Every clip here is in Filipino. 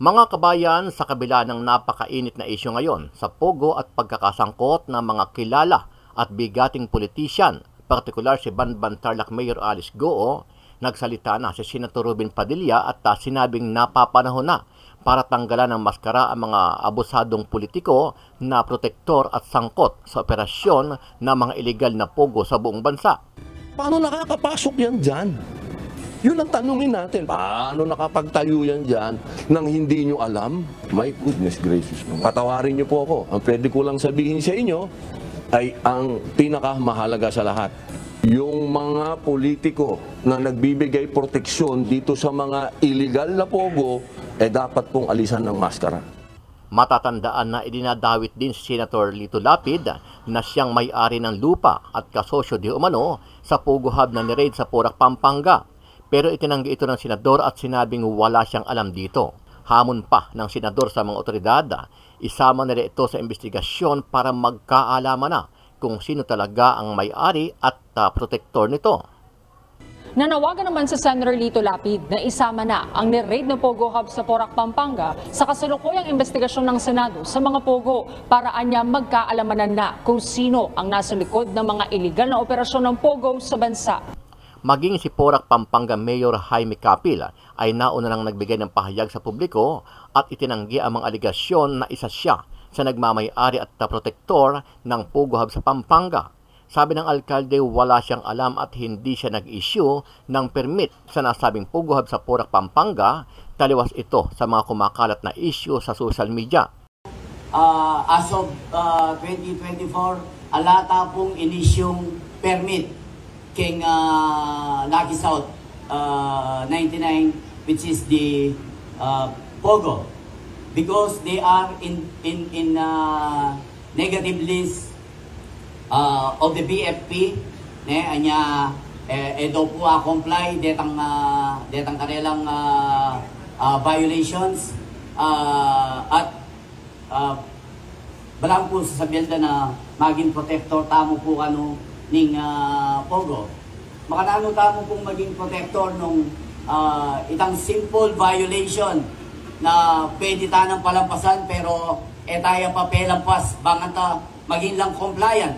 Mga kabayan, sa kabila ng napakainit na isyu ngayon sa pogo at pagkakasangkot ng mga kilala at bigating politisyan, partikular si Banban Tarlac Mayor Alice Goo, nagsalita na si Senator Robin Padilla at sinabing napapanahon na para tanggalan ng maskara ang mga abusadong politiko na protektor at sangkot sa operasyon ng mga iligal na pogo sa buong bansa. Paano nakakapasok yan dyan? Yun ang tanungin natin. Paano nakapagtayo yan dyan nang hindi nyo alam? My goodness gracious. Patawarin nyo po ako. Ang pwede ko lang sabihin sa inyo ay ang pinakamahalaga sa lahat. Yung mga politiko na nagbibigay proteksyon dito sa mga illegal na pogo, dapat pong alisan ng maskara. Matatandaan na idinadawit din si Senator Lito Lapid na siyang may-ari ng lupa at kasosyo di umano sa Pogo Hub na ni-raid sa Porac, Pampanga. Pero itinanggi ito ng senador at sinabing wala siyang alam dito. Hamon pa ng senador sa mga otoridad, isama nila ito sa investigasyon para magkaalaman na kung sino talaga ang may-ari at protektor nito. Nanawagan naman sa Senator Lito Lapid na isama na ang ni-raid na Pogo Hub sa Porac, Pampanga sa kasalukuyang investigasyon ng Senado sa mga Pogo para anya magkaalamanan na kung sino ang nasa likod ng mga iligal na operasyon ng Pogo sa bansa. Maging si Porac, Pampanga Mayor Jaime Capil ay nauna nang nagbigay ng pahayag sa publiko at itinanggi ang mga aligasyon na isa siya sa nagmamay-ari at protektor ng Pogo Hub sa Pampanga. Sabi ng alkalde, wala siyang alam at hindi siya nag-issue ng permit sa nasabing Pogo Hub sa Porac, Pampanga. Taliwas ito sa mga kumakalat na issue sa social media. As of 2024, alata pong inisyong permit king Lucky South 99, which is the Pogo, because they are in negative list of the BFP, anya daw po comply detang kanilang violations at balang po sasabihan na maging protector tamo po ning Pogo. Makanano tamo pong maging protector nung itang simple violation na pwede tanang palampasan pero tayo pa pelampas banganta maging lang compliant.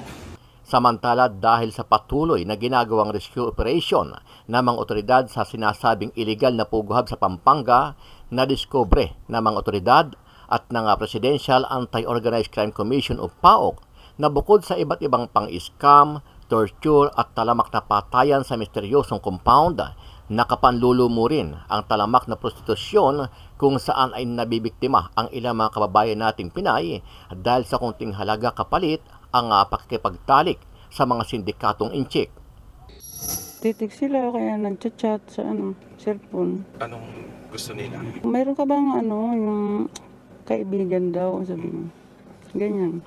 Samantala, dahil sa patuloy na ginagawang rescue operation ng mga otoridad sa sinasabing illegal na Pogo Hub sa Pampanga, nadiskubre ng mga otoridad at ng Presidential Anti-Organized Crime Commission o PAOC na bukod sa iba't ibang pang-scam, torture at talamak na patayan sa misteryosong compound, nakapanlulumo rin ang talamak na prostitusyon kung saan ay nabibiktima ang ilang mga kababayan nating Pinay dahil sa kunting halaga kapalit ang pakikipagtalik sa mga sindikatong inchik. Titig sila kaya nagchat-chat sa cellphone. Anong gusto nila? Mayroon ka bang yung kaibigan daw, sabi mo. Ganyan.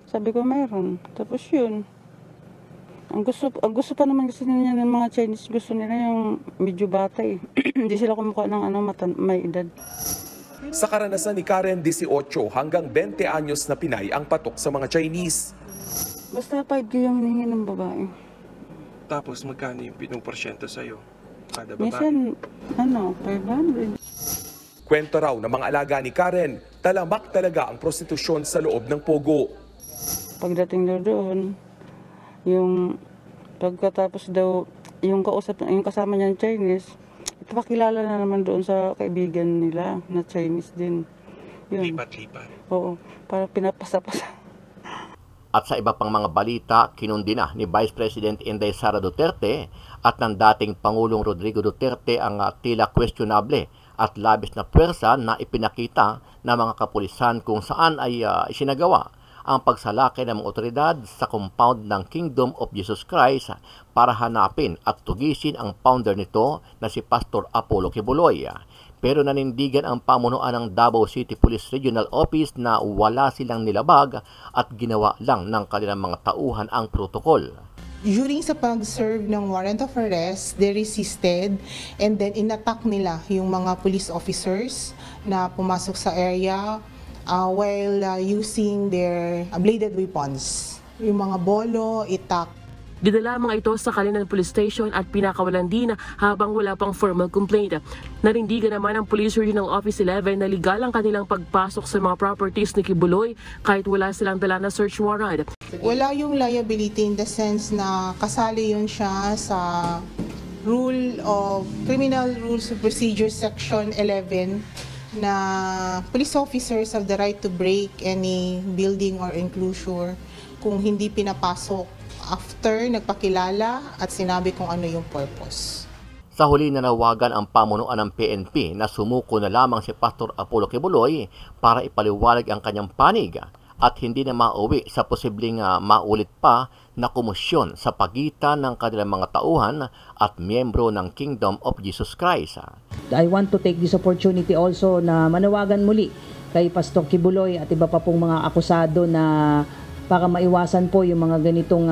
Sabi ko mayroon. Tapos yun. Ang gusto pa naman gusto nila ng mga Chinese, gusto nila yung medyo bata eh. Hindi sila kumukha ng may edad. Sa karanasan ni Karen, 18 hanggang 20 anyos na Pinay ang patok sa mga Chinese. Basta 5K yung hinihingi ng babae. Tapos magkano yung pinuporsyento sa'yo? Kada babae? Minsan, 500. Kwento raw ng mga alaga ni Karen, talamak talaga ang prostitusyon sa loob ng Pogo. Pagdating daw doon, yung pagkatapos daw, yung kasama niya ng Chinese, ipakilala na naman doon sa kaibigan nila na Chinese din. Yun. Lipat-lipat. Oo, para pinapasa-pasa. At sa iba pang mga balita, kinundi na ni Vice President Inday Sara Duterte at ng dating Pangulong Rodrigo Duterte ang tila questionable at labis na puwersa na ipinakita ng mga kapulisan kung saan ay isinagawa ang pagsalakay ng mga otoridad sa compound ng Kingdom of Jesus Christ para hanapin at tugisin ang founder nito na si Pastor Apollo Kibuloy. Pero nanindigan ang pamunuan ng Davao City Police Regional Office na wala silang nilabag at ginawa lang ng kanilang mga tauhan ang protokol. During sa pag-serve ng warrant of arrest, they resisted and then inattack nila yung mga police officers na pumasok sa area while using their bladed weapons. Yung mga bolo, itak. Dinala mga ito sa Kalinan Police Station at pinakawalan din habang wala pang formal complaint. Narindigan naman ng Police Regional Office 11 na legal ang kanilang pagpasok sa mga properties ni Kibuloy kahit wala silang dala na search warrant. Wala yung liability in the sense na kasali yun siya sa Criminal Rules of Procedure Section 11 na police officers have the right to break any building or enclosure kung hindi pinapasok after nagpakilala at sinabi kung ano yung purpose. Sa huli nanawagan ang pamunuan ng PNP na sumuko na lamang si Pastor Apollo Kibuloy para ipaliwalag ang kanyang panig at hindi na mauwi sa posibleng maulit pa na komosyon sa pagitan ng kanilang mga tauhan at miyembro ng Kingdom of Jesus Christ. I want to take this opportunity also na manawagan muli kay Pastor Kibuloy at iba pa pong mga akusado na para maiwasan po yung mga ganitong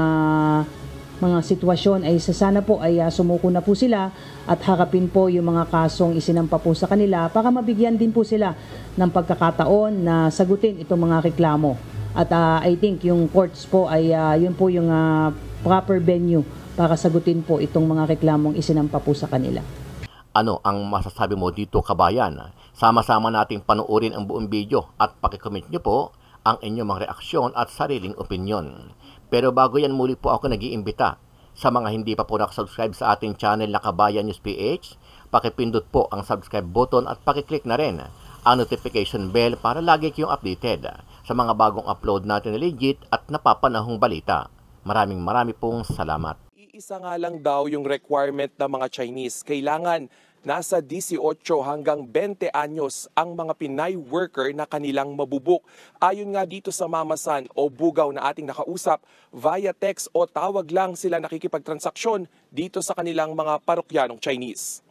mga sitwasyon ay sana po ay sumuko na po sila at harapin po yung mga kasong isinampa po sa kanila para mabigyan din po sila ng pagkakataon na sagutin itong mga reklamo. At I think yung courts po ay yun po yung proper venue para sagutin po itong mga reklamong isinampa po sa kanila. Ano ang masasabi mo dito, kabayan? Sama-sama nating panoorin ang buong video at pakicomment nyo po ang inyong mga reaksyon at sariling opinyon. Pero bago yan, muli po ako nag-iimbita sa mga hindi pa po nakasubscribe sa ating channel na Kabayan News PH, pakipindot po ang subscribe button at pakiclick na rin ang notification bell para lagi kayong updated sa mga bagong upload natin na legit at napapanahong balita. Maraming pong salamat. Iisa nga lang daw yung requirement ng mga Chinese. Kailangan nasa 18 hanggang 20 anyos ang mga Pinay worker na kanilang mabubuk. Ayon nga dito sa mamasan o bugaw na ating nakausap, via text o tawag lang sila nakikipagtransaksyon dito sa kanilang mga parokyanong Chinese.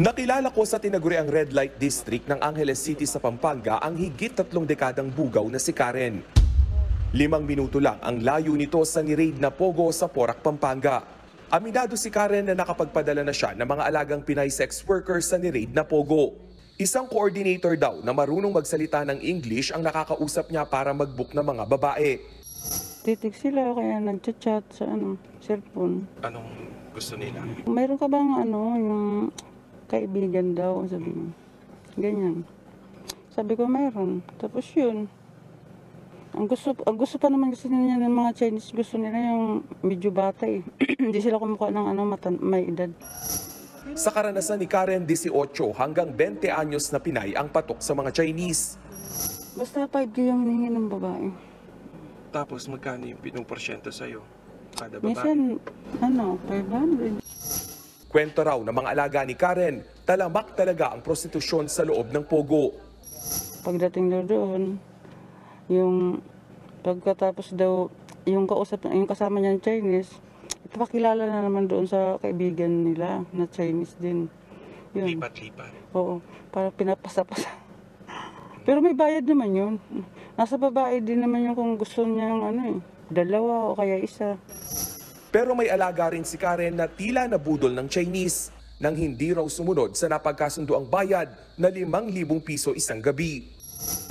Nakilala ko sa tinaguriang Red Light District ng Angeles City sa Pampanga ang higit 3 dekadang bugaw na si Karen. 5 minuto lang ang layo nito sa ni-raid na Pogo sa Porac, Pampanga. Aminado si Karen na nakapagpadala na siya ng mga alagang Pinay sex workers sa ni-raid na Pogo. Isang coordinator daw na marunong magsalita ng English ang nakakausap niya para mag-book ng mga babae. Titig sila kaya nagchat-chat sa cellphone. Anong gusto nila? Mayroon ka bang yung kaibigan daw, sabi mo. Ganyan. Sabi ko mayroon. Tapos yun. Ang gusto pa naman kasi nila ng mga Chinese, gusto nila yung medyo bata eh. Hindi sila kumukha ng may edad. Sa karanasan ni Karen, 18 hanggang 20 anyos na Pinay ang patok sa mga Chinese. Basta 5K yung hinihingi ng babae. Tapos magkano yung pinuporsyento sa'yo? Kada babae? Minsan, 500. Kwento raw ng mga alaga ni Karen, talamak talaga ang prostitusyon sa loob ng Pogo. Pagdating daw doon, yung pagkatapos daw, yung kasama niya ng Chinese, ipakilala na naman doon sa kaibigan nila na Chinese din. Yun. Lipat-lipat? Oo, para pinapasa-pasa. Pero may bayad naman yun. Nasa babae din naman yung kung gusto niya yung dalawa o kaya isa. Pero may alaga rin si Karen na tila nabudol ng Chinese nang hindi raw sumunod sa napagkasundo ang bayad na 5,000 piso isang gabi.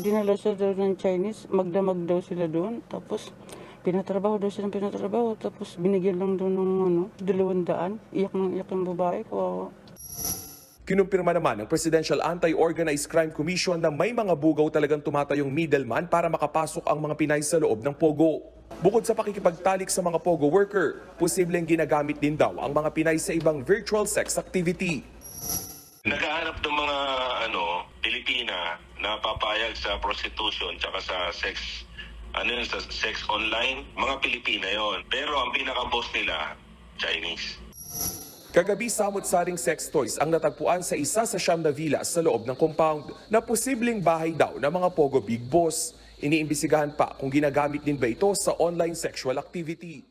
Dinala siya daw ng Chinese, magdamag daw sila doon, tapos pinatrabaho, tapos binigyan lang doon ng 200, iyak ng babae, kawawa. Kinumpirma naman ng Presidential Anti-Organized Crime Commission na may mga bugaw talagang tumatayong middleman para makapasok ang mga Pinay sa loob ng Pogo. Bukod sa pakikipagtalik sa mga Pogo worker, posibleng ginagamit din daw ang mga Pinay sa ibang virtual sex activity. Naghahanap ng mga Pilipina na papayag sa prostitution tsaka sa sex sa sex online, mga Pilipina yon. Pero ang pinaka-boss nila, Chinese. Kagabi, samot-saring sex toys ang natagpuan sa isa sa siyam na villa sa loob ng compound na posibleng bahay daw ng mga Pogo Big Boss. Iniimbisigahan pa kung ginagamit din ba ito sa online sexual activity.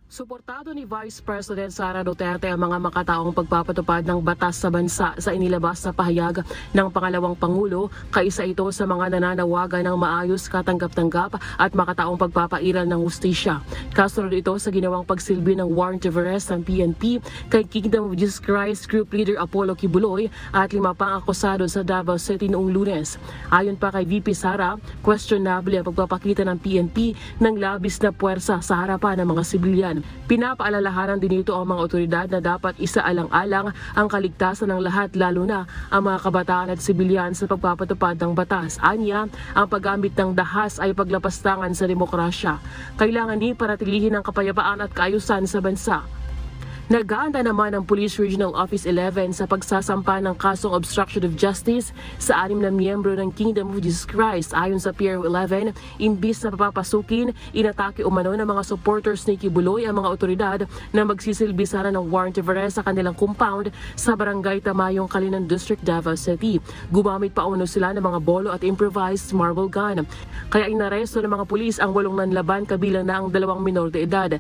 Suportado ni Vice President Sara Duterte ang mga makataong pagpapatupad ng batas sa bansa sa inilabas na pahayag ng pangalawang Pangulo, kaisa ito sa mga nananawagan ng maayos, katanggap-tanggap at makataong pagpapairal ng hustisya. Kasunod ito sa ginawang pagsilbi ng warrant of arrest ng PNP kay Kingdom of Jesus Christ Group Leader Apollo Kibuloy at 5 pang akusado sa Davao City noong Lunes. Ayon pa kay VP Sara, questionable ang pagpapakita ng PNP ng labis na puwersa sa harapan ng mga sibilyan. Pinapaalalahanan din ito ang mga otoridad na dapat isaalang-alang ang kaligtasan ng lahat, lalo na ang mga kabataan at sibilyan sa pagpapatupad ng batas. Anya, ang paggamit ng dahas ay paglapastangan sa demokrasya. Kailangan din paratilihin ang kapayapaan at kaayusan sa bansa. Nag-aanda naman ang Police Regional Office 11 sa pagsasampa ng kasong obstruction of justice sa 6 na miyembro ng Kingdom of Jesus Christ. Ayon sa PRO 11, imbis na papapasukin, inatake umano ng mga supporters ni Kibuloy ang mga otoridad na magsisilbi sana ng warrant of arrest sa kanilang compound sa Barangay Tamayong, Kalinan District, Davao City. Gumamit pa umano sila ng mga bolo at improvised marble gun. Kaya inaresto ng mga pulis ang 8 nanlaban, kabilang na ang 2 minor de edad.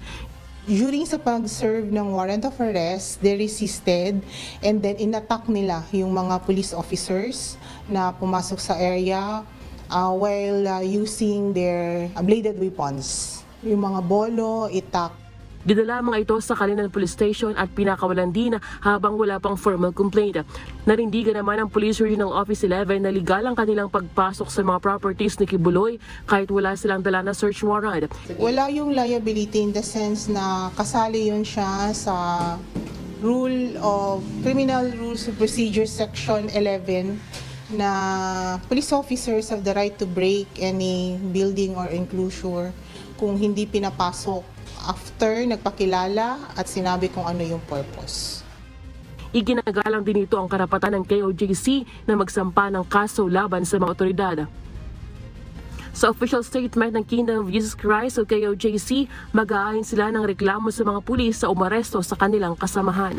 During sa pag-serve ng warrant of arrest, they resisted and then inattack nila yung mga police officers na pumasok sa area while using their bladed weapons. Yung mga bolo, itak. Dinala mga ito sa Kalinan Police Station at pinakawalan din habang wala pang formal complaint. Narindigan naman ang Police Regional Office 11 na legal ang kanilang pagpasok sa mga properties ni Kibuloy kahit wala silang dala na search warrant. Wala yung liability in the sense na kasali yun siya sa Criminal Rules of Procedure Section 11 na police officers have the right to break any building or enclosure kung hindi pinapasok after nagpakilala at sinabi kung ano yung purpose. Iginagalang din ito ang karapatan ng KOJC na magsampa ng kaso laban sa mga otoridad. Sa official statement ng Kingdom of Jesus Christ o KOJC, mag-aayon sila ng reklamo sa mga pulis sa umaresto sa kanilang kasamahan.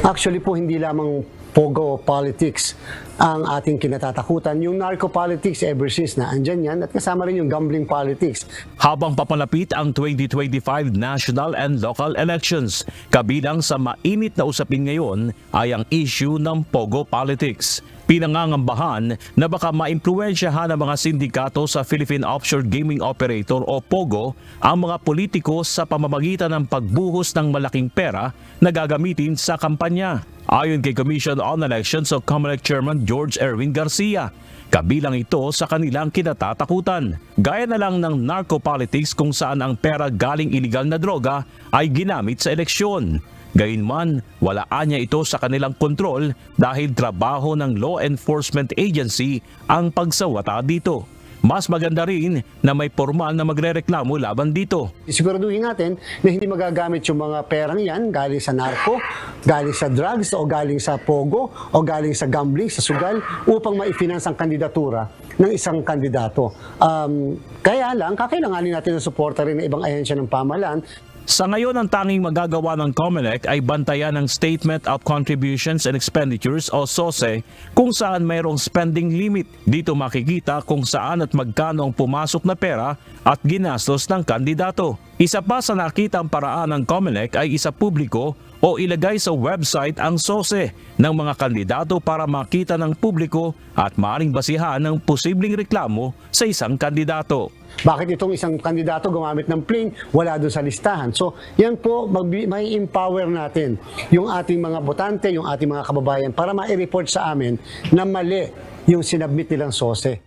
Actually po, hindi lamang pogo politics ang ating kinatatakutan. Yung narco politics ever since na andyan yan at kasama rin yung gambling politics. Habang papalapit ang 2025 national and local elections, kabilang sa mainit na usapin ngayon ay ang issue ng pogo politics. Pinangangambahan na baka maimpluwensyahan ng mga sindikato sa Philippine Offshore Gaming Operator o POGO ang mga politiko sa pamamagitan ng pagbuhos ng malaking pera na gagamitin sa kampanya. Ayon kay Commission on Elections o COMELEC Chairman George Erwin Garcia, kabilang ito sa kanilang kinatatakutan. Gaya na lang ng narco politics kung saan ang pera galing iligal na droga ay ginamit sa eleksyon. Gayunman, wala anya ito sa kanilang kontrol dahil trabaho ng law enforcement agency ang pagsawata dito. Mas maganda rin na may formal na magrereklamo laban dito. Siguraduhin natin na hindi magagamit yung mga perang yan galing sa narco, galing sa drugs o galing sa pogo o galing sa gambling, sa sugal upang ma-finance ang kandidatura ng isang kandidato. Kaya lang, kakailanganin natin ng suporta rin ng ibang ahensya ng pamahalaan. Sa ngayon, ang tanging magagawa ng COMELEC ay bantayan ng Statement of Contributions and Expenditures o SOSE kung saan mayroong spending limit. Dito makikita kung saan at magkano ang pumasok na pera at ginastos ng kandidato. Isa pa sa nakitang paraan ng COMELEC ay isa publiko o ilagay sa website ang SOSE ng mga kandidato para makita ng publiko at maaaring basihan ng posibleng reklamo sa isang kandidato. Bakit itong isang kandidato gumamit ng plane, wala doon sa listahan? So, yan po, may empower natin yung ating mga botante, yung ating mga kababayan para ma-report sa amin na mali yung sinabmit nilang SOSE.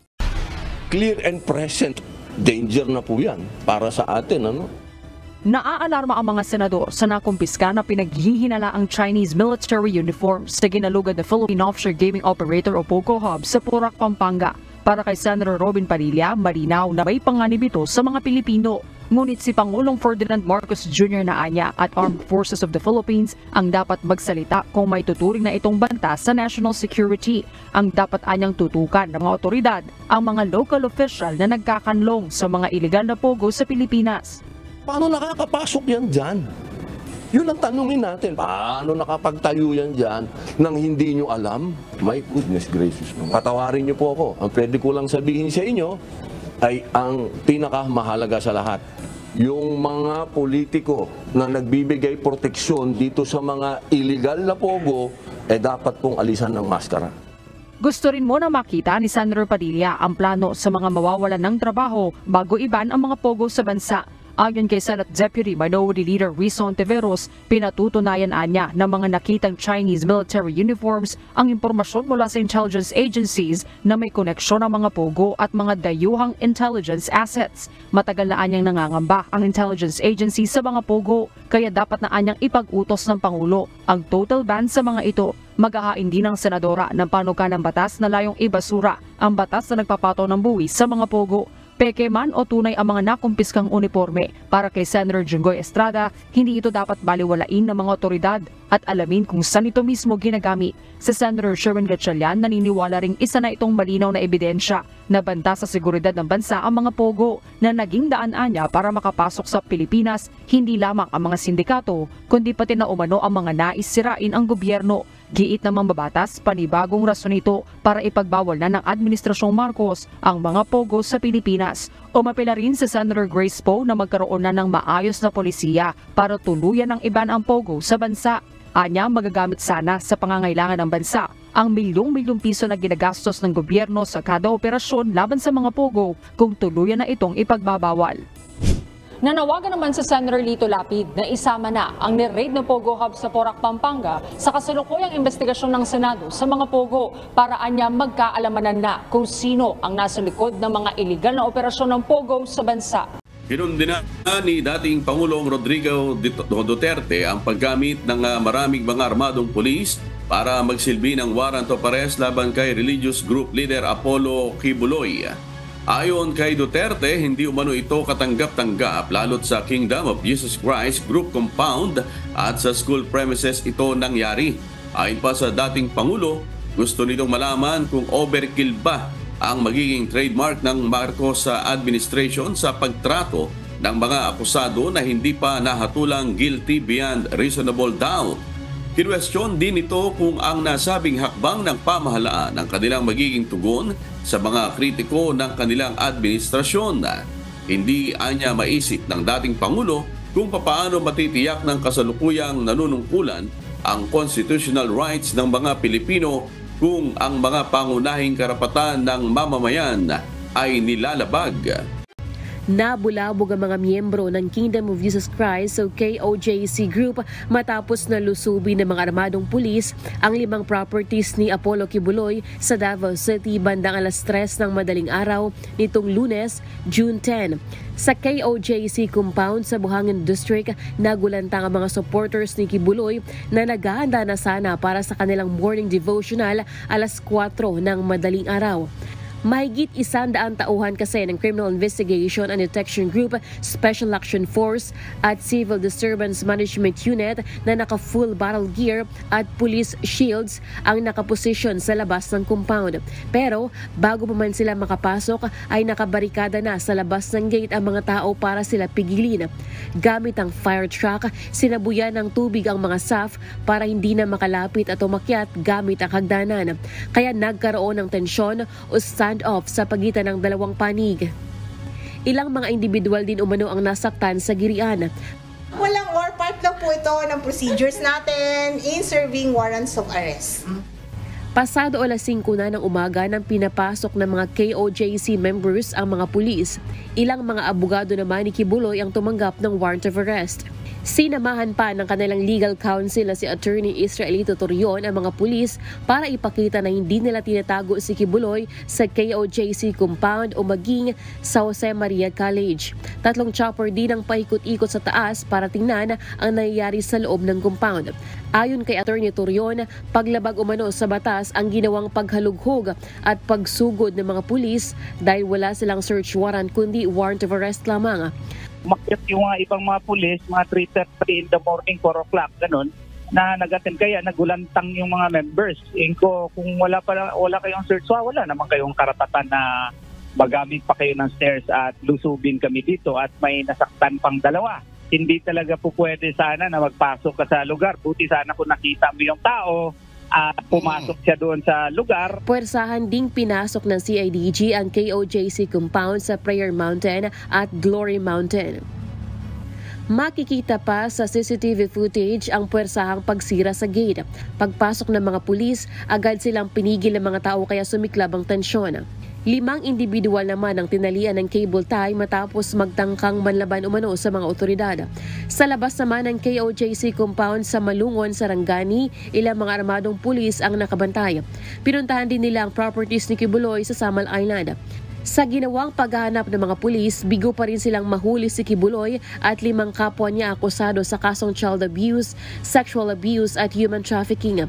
Clear and present. Danger na po yan para sa atin, ano? Naaalarma ang mga senador sa nakumpiska na pinaghihinala ang Chinese military uniforms sa ginalugad na Philippine Offshore Gaming Operator o POGO Hub sa Porac, Pampanga. Para kay Senator Robin Padilla, malinaw na may panganib ito sa mga Pilipino. Ngunit si Pangulong Ferdinand Marcos Jr. na anya at Armed Forces of the Philippines ang dapat magsalita kung may tuturing na itong banta sa national security. Ang dapat anyang tutukan ng mga otoridad ang mga local official na nagkakanlong sa mga iligal na pogo sa Pilipinas. Paano nakakapasok yan dyan? Yun ang tanungin natin. Paano nakapagtayo yan dyan nang hindi nyo alam? My goodness gracious. Patawarin nyo po ako. Ang pwede ko lang sabihin sa inyo ay ang pinakamahalaga sa lahat. yung mga politiko na nagbibigay proteksyon dito sa mga illegal na pogo, dapat pong alisan ng maskara. Gusto rin mo na makita ni Senator Padilla ang plano sa mga mawawalan ng trabaho bago iban ang mga pogo sa bansa. Ayon kay Senate Deputy Minority Leader Rizon Tiveros, pinatutunayan niya ng mga nakitang Chinese military uniforms ang impormasyon mula sa intelligence agencies na may koneksyon ng mga pogo at mga dayuhang intelligence assets. Matagal na anyang nangangamba ang intelligence agency sa mga pogo, kaya dapat na anyang ipag-utos ng Pangulo ang total ban sa mga ito. Maghahain din ng senadora ng panukalang batas na layong ibasura ang batas na nagpapato ng buwis sa mga pogo. Peke man o tunay ang mga nakumpiskang uniforme, para kay Senator Jinggoy Estrada, hindi ito dapat baliwalain ng mga otoridad at alamin kung saan ito mismo ginagamit. Si Senator Sherwin Gatchalian naniniwala ring isa na itong malinaw na ebidensya na banta sa seguridad ng bansa ang mga pogo na naging daan niya para makapasok sa Pilipinas, hindi lamang ang mga sindikato, kundi pati na umano ang mga nais sirain ang gobyerno. Giit ng mambabatas, panibagong rason ito para ipagbawal na ng Administrasyong Marcos ang mga pogo sa Pilipinas. Umapela rin sa Senator Grace Poe na magkaroon na ng maayos na polisiya para tuluyan ng iban ang pogo sa bansa. Anya, magagamit sana sa pangangailangan ng bansa ang milyong-milyong piso na ginagastos ng gobyerno sa kada operasyon laban sa mga pogo kung tuluyan na itong ipagbabawal. Nanawagan naman sa Senator Lito Lapid na isama na ang ni-raid na Pogo Hub sa Porac, Pampanga sa kasalukuyang investigasyon ng Senado sa mga Pogo para anya magkaalamanan na kung sino ang nasa likod ng mga iligal na operasyon ng Pogo sa bansa. Kinundina ni dating Pangulong Rodrigo Duterte ang paggamit ng maraming mga armadong pulis para magsilbi ng warrant of arrest laban kay religious group leader Apollo Kibuloy. Ayon kay Duterte, hindi umano ito katanggap-tanggap lalo't sa Kingdom of Jesus Christ Group Compound at sa school premises ito nangyari. Ayon pa sa dating Pangulo, gusto nitong malaman kung overkill ba ang magiging trademark ng Marcos sa administration sa pagtrato ng mga akusado na hindi pa nahatulang guilty beyond reasonable doubt. Kinwestiyon din ito kung ang nasabing hakbang ng pamahalaan ang kanilang magiging tugon sa mga kritiko ng kanilang administrasyon. Hindi anya maisip ng dating Pangulo kung papaano matitiyak ng kasalukuyang nanunungkulan ang constitutional rights ng mga Pilipino kung ang mga pangunahing karapatan ng mamamayan ay nilalabag. Nabulabog ang mga miyembro ng Kingdom of Jesus Christ o KOJC Group matapos na lusubin ng mga armadong pulis ang 5 properties ni Apollo Kibuloy sa Davao City bandang alas 3 ng madaling araw nitong Lunes, June 10. Sa KOJC compound sa Buhangin District, nagulantang ang mga supporters ni Kibuloy na naghahanda na sana para sa kanilang morning devotional alas 4 ng madaling araw. Mahigit 100 tauhan kasi ng Criminal Investigation and Detection Group, Special Action Force at Civil Disturbance Management Unit na naka-full battle gear at police shields ang nakaposisyon sa labas ng compound. Pero bago pa man sila makapasok ay nakabarikada na sa labas ng gate ang mga tao para sila pigilin. Gamit ang fire truck, sinabuyan ng tubig ang mga staff para hindi na makalapit at umakyat gamit ang hagdanan. Kaya nagkaroon ng tensyon o standoff sa pagitan ng dalawang panig. Ilang mga individual din umano ang nasaktan sa girian. Walang or part lang po ito ng procedures natin in serving warrants of arrest. Pasado alas 5 na ng umaga nang pinapasok ng mga KOJC members ang mga pulis. Ilang mga abogado naman ni Kibuloy ang tumanggap ng warrant of arrest. Sinamahan pa ng kanilang legal counsel na si Attorney Israelito Torion ang mga pulis para ipakita na hindi nila tinatago si Kibuloy sa KOJC compound o maging sa Jose Maria College. 3 chopper din ang paikot-ikot sa taas para tingnan ang nangyayari sa loob ng compound. Ayon kay Attorney Torion, paglabag umano sa batas ang ginawang paghalughog at pagsugod ng mga pulis dahil wala silang search warrant kundi warrant of arrest lamang. Umakyat yung mga ibang mga pulis, mga 3:30 in the morning, 4 o'clock, ganun, na nag-attend kaya nagulantang yung mga members. Kung wala kayong search, wala naman kayong karapatan na magamit pa kayo ng stairs at lusubin kami dito at may nasaktan pang 2. Hindi talaga po pwede sana na magpasok ka sa lugar. Buti sana kung nakita mo yung tao at pumasok siya doon sa lugar. Puwersahan ding pinasok ng CIDG ang KOJC compound sa Prayer Mountain at Glory Mountain. Makikita pa sa CCTV footage ang puwersahang pagsira sa gate. Pagpasok ng mga pulis, agad silang pinigil ng mga tao kaya sumiklab ang tensyon. 5 individual naman ang tinalian ng cable tie matapos magtangkang manlaban umano sa mga otoridad. Sa labas naman ng KOJC compound sa Malungon, Sarangani, ilang mga armadong pulis ang nakabantay. Pinuntahan din nila ang properties ni Kibuloy sa Samal Island. Sa ginawang paghahanap ng mga pulis, bigo pa rin silang mahuli si Kibuloy at 5 kapwa niya akusado sa kasong child abuse, sexual abuse at human trafficking.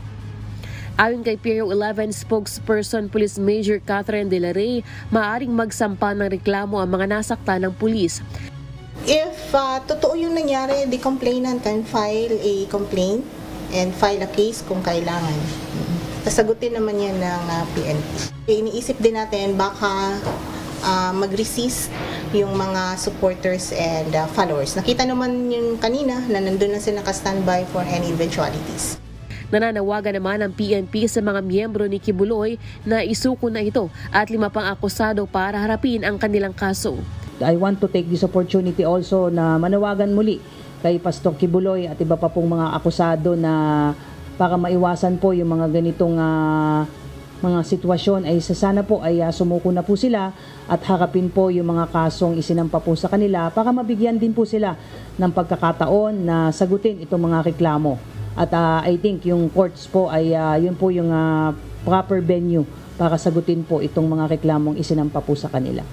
Ayon kay Piero 11 spokesperson Police Major Catherine De La Rey, maaaring magsampa ng reklamo ang mga nasaktan ng pulis. If totoo yung nangyari, the complainant can file a complaint and file a case kung kailangan. Sasagutin naman yan ng PNP. Iniisip din natin baka mag-resist yung mga supporters and followers. Nakita naman yung kanina na nandun na sila naka-standby for any eventualities. Nananawagan naman ang PNP sa mga miyembro ni Kibuloy na isuko na ito at 5 pang akusado para harapin ang kanilang kaso. I want to take this opportunity also na manawagan muli kay Pastor Kibuloy at iba pa pong mga akusado na para maiwasan po yung mga ganitong mga sitwasyon ay sana po ay sumuko na po sila at harapin po yung mga kasong isinampa po sa kanila para mabigyan din po sila ng pagkakataon na sagutin itong mga reklamo. At I think yung courts po ay yun po yung proper venue para sagutin po itong mga reklamong isinampa po sa kanila.